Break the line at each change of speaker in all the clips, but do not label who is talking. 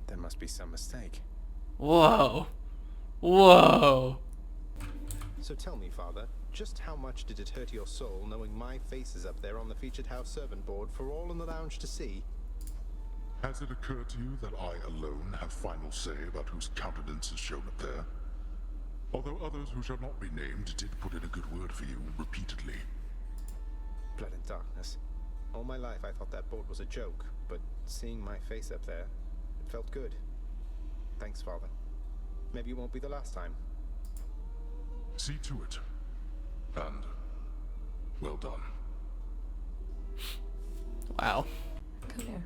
There must be some mistake.
Whoa. Whoa.
So tell me, Father, just how much did it hurt your soul knowing my face is up there on the featured house servant board for all in the lounge to see?
Has it occurred to you that I alone have final say about whose countenance is shown up there? Although others who shall not be named did put in a good word for you repeatedly.
Blood and darkness. All my life I thought that board was a joke, but seeing my face up there, it felt good. Thanks, Father. Maybe it won't be the last time.
See to it. And well done.
Wow.
Come here.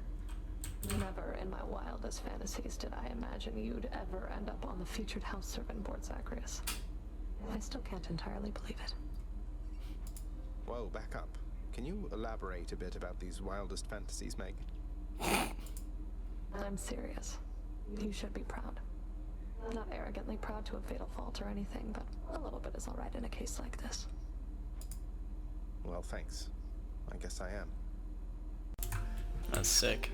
Never in my wildest fantasies did I imagine you'd ever end up on the featured house servant board, Zagreus. I still can't entirely believe it.
Whoa, back up. Can you elaborate a bit about these wildest fantasies, Meg?
I'm serious. You should be proud. Not arrogantly proud to a fatal fault or anything, but a little bit is alright in a case like this.
Well, thanks. I guess I am.
That's sick.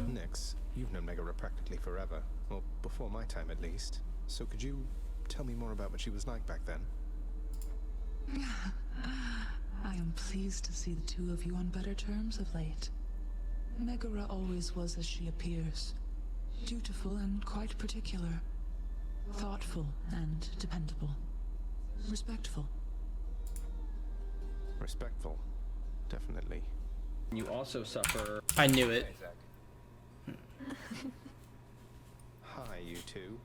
Nix, you've known Megara practically forever. Well, before my time at least. So could you tell me more about what she was like back then?
I am pleased to see the two of you on better terms of late. Megara always was as she appears. Dutiful and quite particular. Thoughtful and dependable. Respectful.
Respectful. Definitely.
You also suffer.
I knew it.
Hi, you two.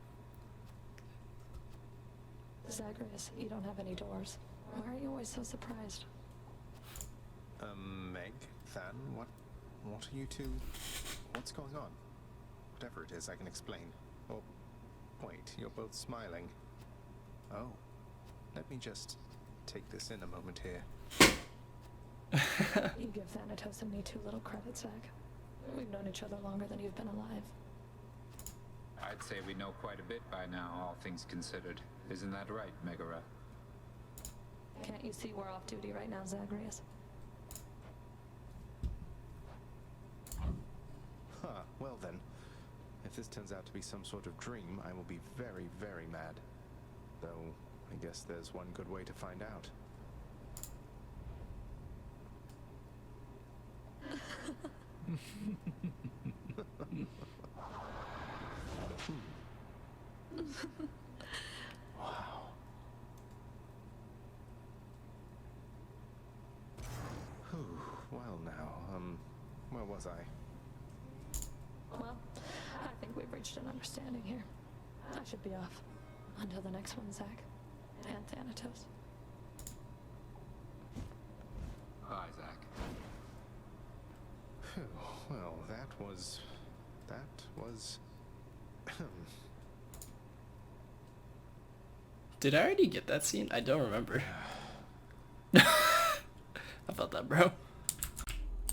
Zagreus, you don't have any doors. Why are you always so surprised?
Meg, Than, what are you two? What's going on? Whatever it is, I can explain. Oh, wait, you're both smiling. Oh, let me just take this in a moment here.
You give Thanatos and me too little credit, Zag. We've known each other longer than you've been alive.
I'd say we know quite a bit by now, all things considered. Isn't that right, Megara?
Can't you see we're off duty right now, Zagreus?
Huh, well then. If this turns out to be some sort of dream, I will be very, very mad. Though, I guess there's one good way to find out. Wow. Whew, well now, where was I?
Well, I think we've reached an understanding here. I should be off. Until the next one, Zag. And Thanatos.
Bye, Zach.
Phew, well, that was...
Did I already get that scene? I don't remember. I felt that, bro.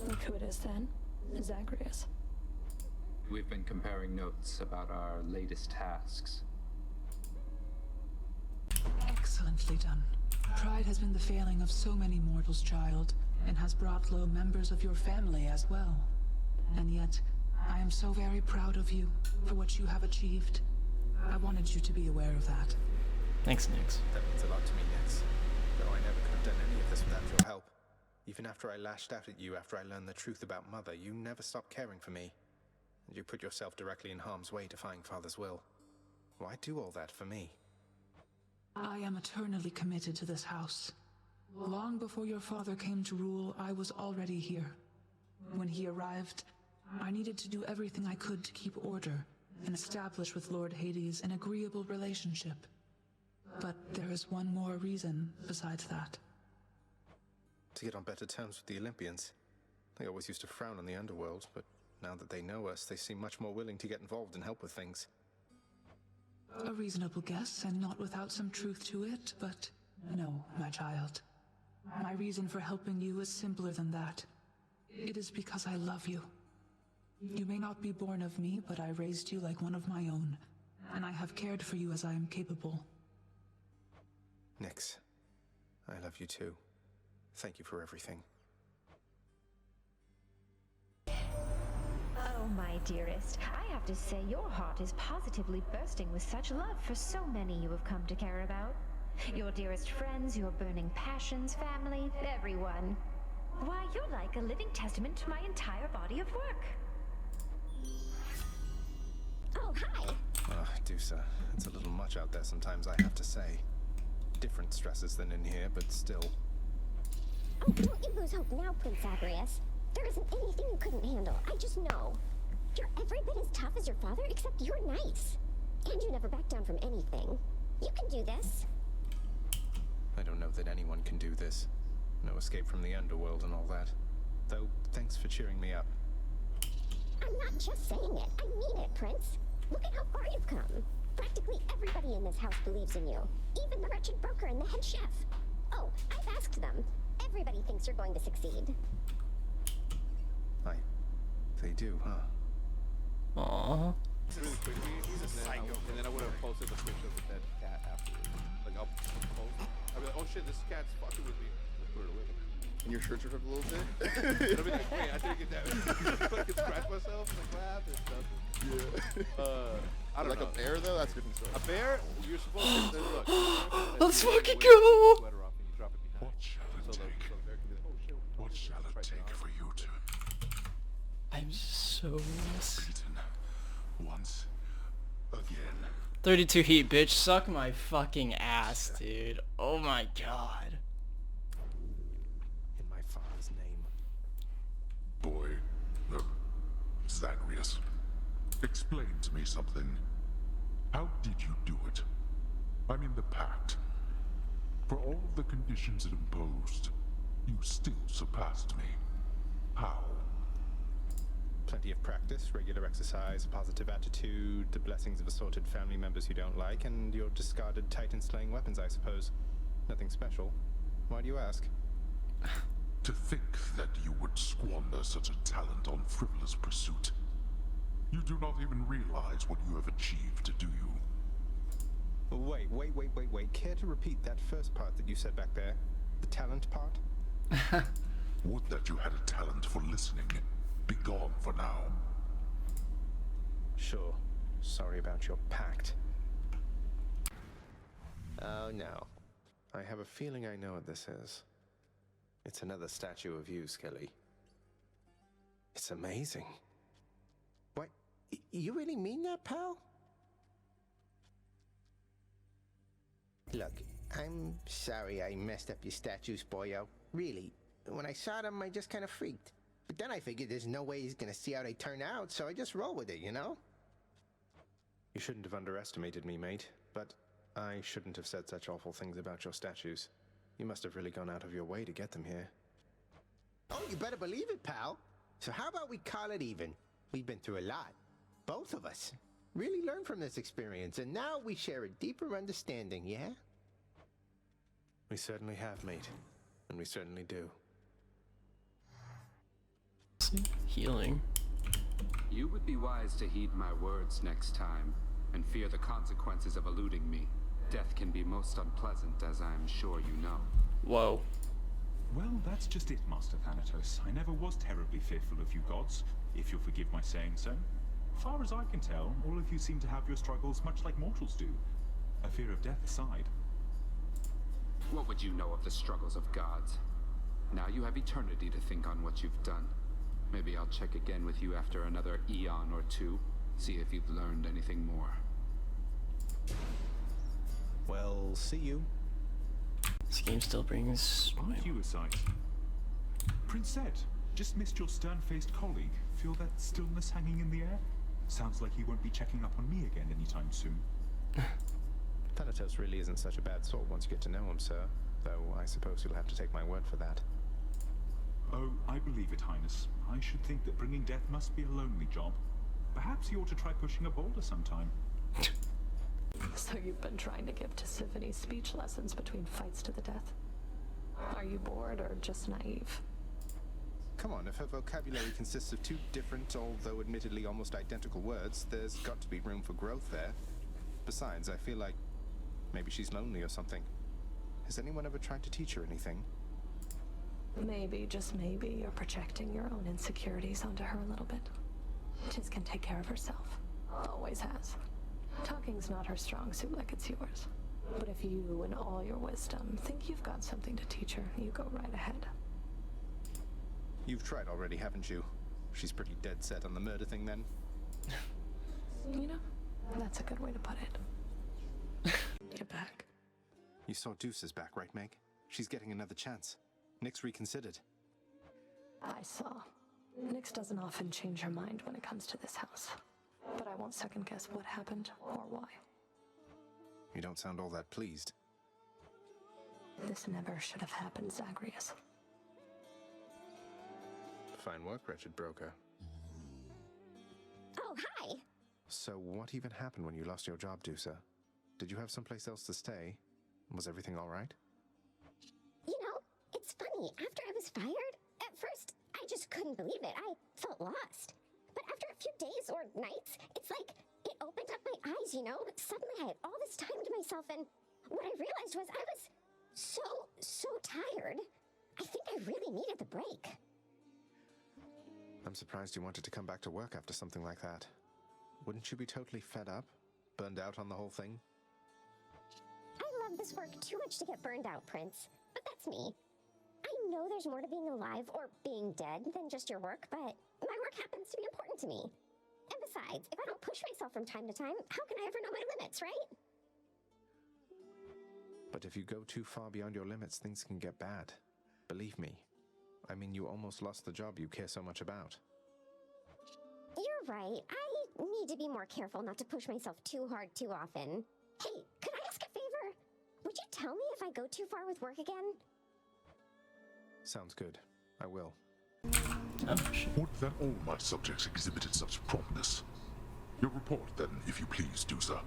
Look who it is then. Zagreus.
We've been comparing notes about our latest tasks.
Excellently done. Pride has been the failing of so many mortals, child, and has brought low members of your family as well. And yet, I am so very proud of you for what you have achieved. I wanted you to be aware of that.
Thanks, Nix.
That means a lot to me, Nix. Though I never could have done any of this without your help. Even after I lashed out at you after I learned the truth about Mother, you never stopped caring for me. And you put yourself directly in harm's way defying Father's will. Why do all that for me?
I am eternally committed to this house. Long before your father came to rule, I was already here. When he arrived, I needed to do everything I could to keep order and establish with Lord Hades an agreeable relationship. But there is one more reason besides that.
To get on better terms with the Olympians. They always used to frown on the underworld, but now that they know us, they seem much more willing to get involved and help with things.
A reasonable guess, and not without some truth to it, but no, my child. My reason for helping you is simpler than that. It is because I love you. You may not be born of me, but I raised you like one of my own, and I have cared for you as I am capable.
Nix, I love you too. Thank you for everything.
my dearest. I have to say your heart is positively bursting with such love for so many you have come to care about. Your dearest friends, your burning passions, family, everyone. Why, you're like a living testament to my entire body of work.
Oh, hi.
Dusa, it's a little much out there sometimes, I have to say. Different stresses than in here, but still.
Oh, don't you lose hope now, Prince Zagreus. There isn't anything you couldn't handle. I just know. You're every bit as tough as your father, except you're nice. And you never back down from anything. You can do this.
I don't know that anyone can do this. No escape from the underworld and all that. Though, thanks for cheering me up.
I'm not just saying it. I mean it, Prince. Look at how far you've come. Practically everybody in this house believes in you. Even the wretched broker and the head chef. Oh, I've asked them. Everybody thinks you're going to succeed.
They do, huh?
Aww.
Really quickly, and then I would have posted the picture of the dead cat afterwards. Like, I'll post. I'll be like, oh shit, this cat's fucking with me. Put it away.
And your shirt ripped a little bit?
And I'll be like, wait, I didn't get that. I can scratch myself. Like, what happened?
Yeah.
I don't know.
Like a bear, though? That's a different story.
A bear? You're supposed to look.
Let's fucking go!
Sweater off and you drop it behind.
What shall it take?
So the bear can be like, oh shit.
What shall it take for you to
I'm so...
beaten once again?
32 heat, bitch. Suck my fucking ass, dude. Oh my god.
In my father's name.
Boy, no, Zagreus, explain to me something. How did you do it? I mean the pact. For all of the conditions it imposed, you still surpassed me. How?
Plenty of practice, regular exercise, a positive attitude, the blessings of assorted family members you don't like, and your discarded Titan-slaying weapons, I suppose. Nothing special. Why do you ask?
To think that you would squander such a talent on frivolous pursuit. You do not even realize what you have achieved, do you?
Wait. Care to repeat that first part that you said back there? The talent part?
Would that you had a talent for listening. Be gone for now.
Sure. Sorry about your pact. Oh no. I have a feeling I know what this is. It's another statue of you, Skelly. It's amazing. What? You really mean that, pal? Look, I'm sorry I messed up your statues, boyo. Really. When I saw them, I just kind of freaked. But then I figured there's no way he's gonna see how they turn out, so I just roll with it, you know? You shouldn't have underestimated me, mate. But I shouldn't have said such awful things about your statues. You must have really gone out of your way to get them here. Oh, you better believe it, pal. So how about we call it even? We've been through a lot. Both of us. Really learned from this experience, and now we share a deeper understanding, yeah? We certainly have, mate. And we certainly do.
Healing.
You would be wise to heed my words next time, and fear the consequences of eluding me. Death can be most unpleasant, as I am sure you know.
Whoa.
Well, that's just it, Master Thanatos. I never was terribly fearful of you gods, if you'll forgive my saying so. Far as I can tell, all of you seem to have your struggles much like mortals do. A fear of death aside.
What would you know of the struggles of gods? Now you have eternity to think on what you've done. Maybe I'll check again with you after another eon or two, see if you've learned anything more.
Well, see you.
This game still brings...
Aren't you a sight? Prince Zed, just missed your stern-faced colleague. Feel that stillness hanging in the air? Sounds like he won't be checking up on me again anytime soon.
Thanatos really isn't such a bad sort once you get to know him, sir. Though I suppose you'll have to take my word for that.
Oh, I believe it, Highness. I should think that bringing death must be a lonely job. Perhaps you ought to try pushing a boulder sometime.
So you've been trying to give Tisiphone speech lessons between fights to the death? Are you bored or just naive?
Come on, if her vocabulary consists of two different, although admittedly almost identical words, there's got to be room for growth there. Besides, I feel like maybe she's lonely or something. Has anyone ever tried to teach her anything?
Maybe, just maybe, you're projecting your own insecurities onto her a little bit. Tiz can take care of herself. Always has. Talking's not her strong suit like it's yours. But if you, in all your wisdom, think you've got something to teach her, you go right ahead.
You've tried already, haven't you? She's pretty dead set on the murder thing then?
You know, that's a good way to put it. Get back.
You saw Deuce's back, right, Meg? She's getting another chance. Nick's reconsidered.
I saw. Nyx doesn't often change her mind when it comes to this house. But I won't second guess what happened or why.
You don't sound all that pleased.
This never should have happened, Zagreus.
Fine work, wretched broker.
Oh, hi!
So what even happened when you lost your job, Deucer? Did you have someplace else to stay? Was everything alright?
You know, it's funny. After I was fired, at first, I just couldn't believe it. I felt lost. But after a few days or nights, it's like it opened up my eyes, you know? Suddenly I had all this time to myself, and what I realized was I was so tired. I think I really needed the break.
I'm surprised you wanted to come back to work after something like that. Wouldn't you be totally fed up? Burned out on the whole thing?
I love this work too much to get burned out, Prince. But that's me. I know there's more to being alive or being dead than just your work, but my work happens to be important to me. And besides, if I don't push myself from time to time, how can I ever know my limits, right?
But if you go too far beyond your limits, things can get bad. Believe me. I mean, you almost lost the job you care so much about.
You're right. I need to be more careful not to push myself too hard too often. Hey, could I ask a favor? Would you tell me if I go too far with work again?
Sounds good. I will.
Oh, shit.
Would that all my subjects exhibited such promptness? Your report, then, if you please, Deucer.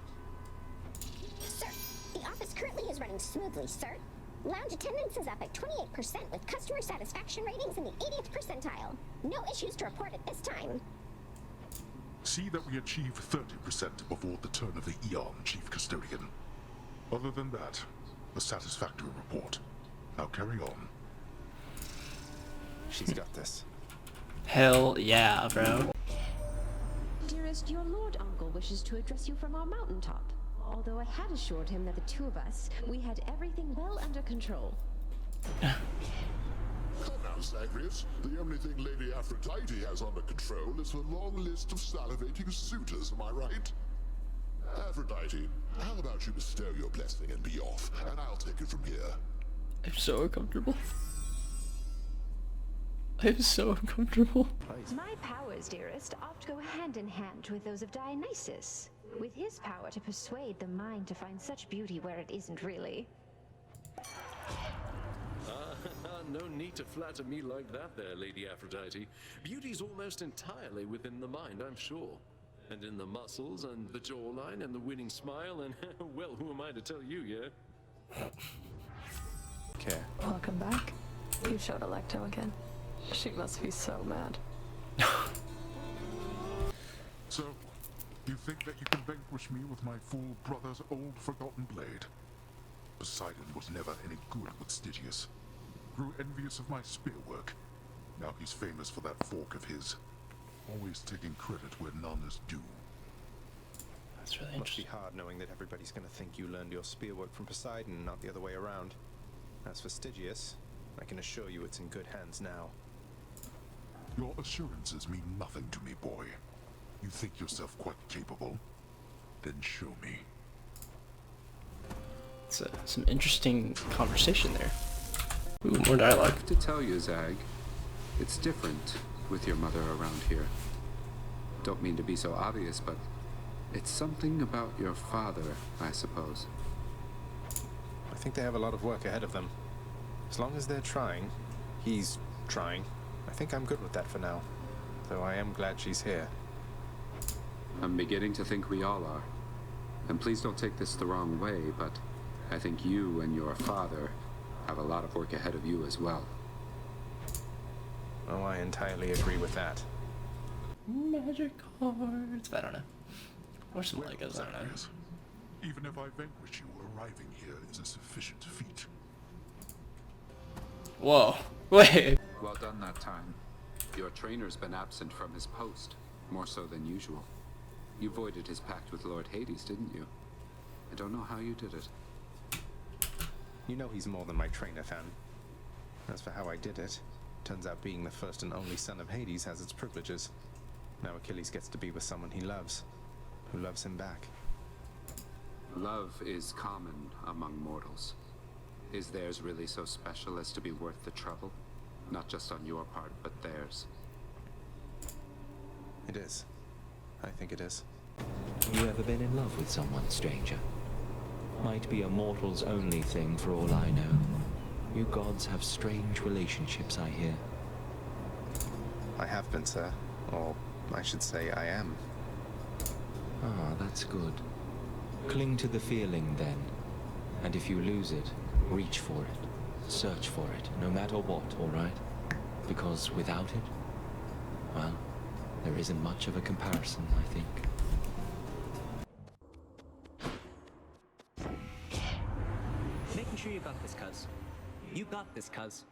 Sir, the office currently is running smoothly, sir. Lounge attendance is up at 28% with customer satisfaction ratings in the 80th percentile. No issues to report at this time.
See that we achieve 30% before the turn of the Eon, Chief Custodian. Other than that, a satisfactory report. Now carry on.
She's got this.
Hell yeah, bro.
Dearest, your Lord Uncle wishes to address you from our mountaintop. Although I had assured him that the two of us, we had everything well under control.
Come now, Zagreus. The only thing Lady Aphrodite has under control is her long list of salivating suitors, am I right? Aphrodite, how about you bestow your blessing and be off, and I'll take it from here.
I'm so uncomfortable. I'm so uncomfortable.
My powers, dearest, oft go hand in hand with those of Dionysus, with his power to persuade the mind to find such beauty where it isn't really.
No need to flatter me like that there, Lady Aphrodite. Beauty's almost entirely within the mind, I'm sure. And in the muscles, and the jawline, and the winning smile, and, well, who am I to tell you, yeah?
Okay.
Welcome back. You showed Alecto again. She must be so mad.
So, you think that you can vanquish me with my fool brother's old forgotten blade? Poseidon was never any good with Stygius. Grew envious of my spearwork. Now he's famous for that fork of his. Always taking credit where none is due.
That's really
Must be
interesting.
hard knowing that everybody's going to think you learned your spearwork from Poseidon, not the other way around. As for Stygius, I can assure you it's in good hands now.
Your assurances mean nothing to me, boy. You think yourself quite capable? Then show me.
It's some interesting conversation there. Ooh, more dialogue.
I have to tell you, Zag, it's different with your mother around here. Don't mean to be so obvious, but it's something about your father, I suppose.
I think they have a lot of work ahead of them. As long as they're trying, he's trying, I think I'm good with that for now. Though I am glad she's here.
I'm beginning to think we all are. And please don't take this the wrong way, but I think you and your father have a lot of work ahead of you as well.
Oh, I entirely agree with that.
Magic cards. I don't know. Or some Legos, I don't know.
Zagreus, even if I vanquish you, arriving here is a sufficient feat.
Whoa. Wait.
Well done that time. Your trainer's been absent from his post. More so than usual. You voided his pact with Lord Hades, didn't you? I don't know how you did it.
You know he's more than my trainer, Fan. As for how I did it, turns out being the first and only son of Hades has its privileges. Now Achilles gets to be with someone he loves, who loves him back.
Love is common among mortals. Is theirs really so special as to be worth the trouble? Not just on your part, but theirs.
It is. I think it is.
You ever been in love with someone, stranger? Might be a mortal's only thing for all I know. You gods have strange relationships, I hear.
I have been, sir. Or I should say I am.
Ah, that's good. Cling to the feeling, then. And if you lose it, reach for it. Search for it, no matter what, all right? Because without it, well, there isn't much of a comparison, I think.
Making sure you got this, cuz. You got this, cuz.